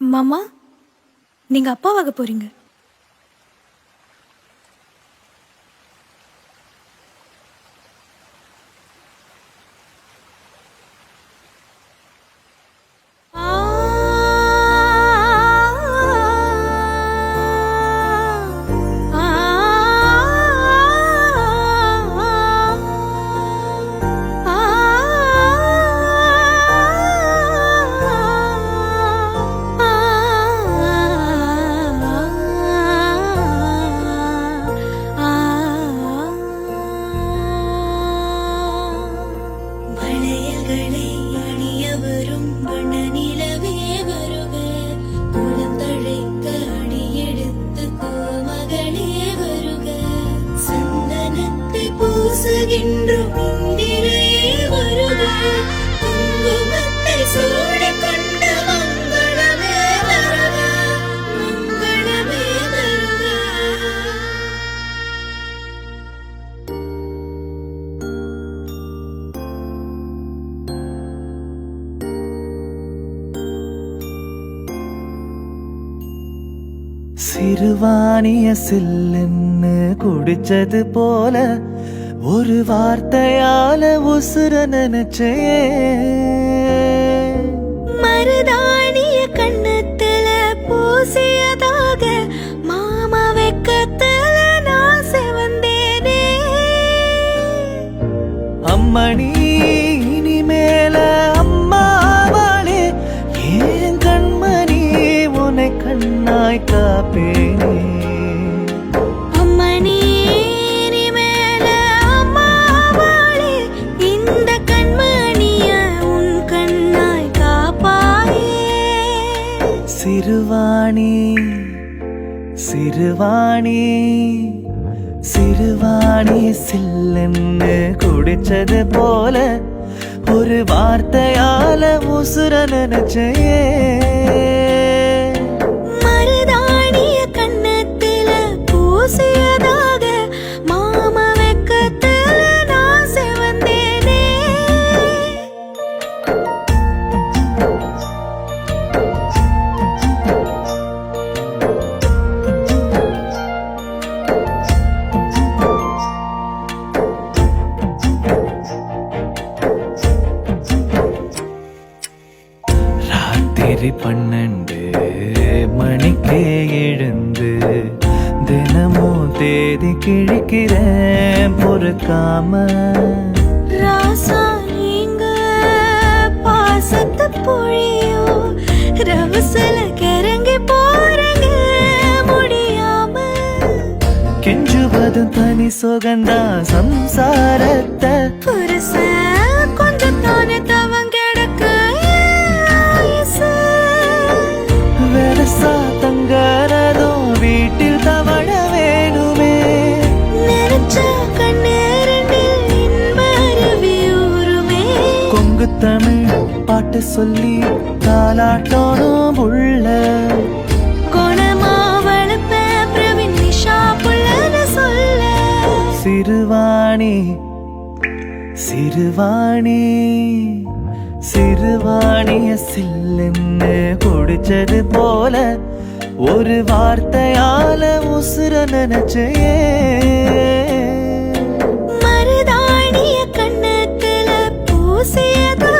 மாமா, நீங்க அப்பாவாக போறீங்க. சிறுவாணிய சில்லுன்னு குடிச்சது போல ஒரு வார்த்தையால உசுர நினைச்சே. மருதாணிய கண்ணத்துல பூசியதாக மாமா வெக்கத்துல நான் செவந்தேனே. அம்மணி இனிமேல அம்மாவாளே ஏன் கண்மணி உன்னை கண்ணாய் காப்பேனே. சிறுவாணி சிறுவாணி சிறுவாணி சில்லுன்னு குடிச்சது போல ஒரு வார்த்தையால உசுர நினைச்சே. மருதாணிய கண்ணத்துல பூசியதாக மாமா வெக்கத்துல நான் செவந்தேனே. ராத்திரி 12 மணிக்கே எழுந்து தினமும் தேதி கிழிக்கிறேன் பொறுக்காம. ராசா நீங்க பாசத்து பொழியோ ரவசல கிறங்கி போறங்க முடியாம. கெஞ்சுவதும் தனி சுகந்தா சம்சாரத்தை புருஷ கொஞ்சம் தானே தவங்க தங்கரதோ வீட்டில் தவழ வேணுமே. நினைச்ச கண்ணேரண்டில் இன்பருவியூருமே. கொங்கு தமிழ் பாட்டு சொல்லி தாலாட்டோனும் உள்ள குணமா வளர்ப்ப பிரவீன் நிஷா புள்ளன்னு சொல்ல. சிறுவாணி சிறுவாணி சிறுவாணிய சில்லுன்னு குடிச்சது போல ஒரு வார்த்தையால உசுர நினைச்சே. மருதாணிய கண்ணத்துல பூசியதா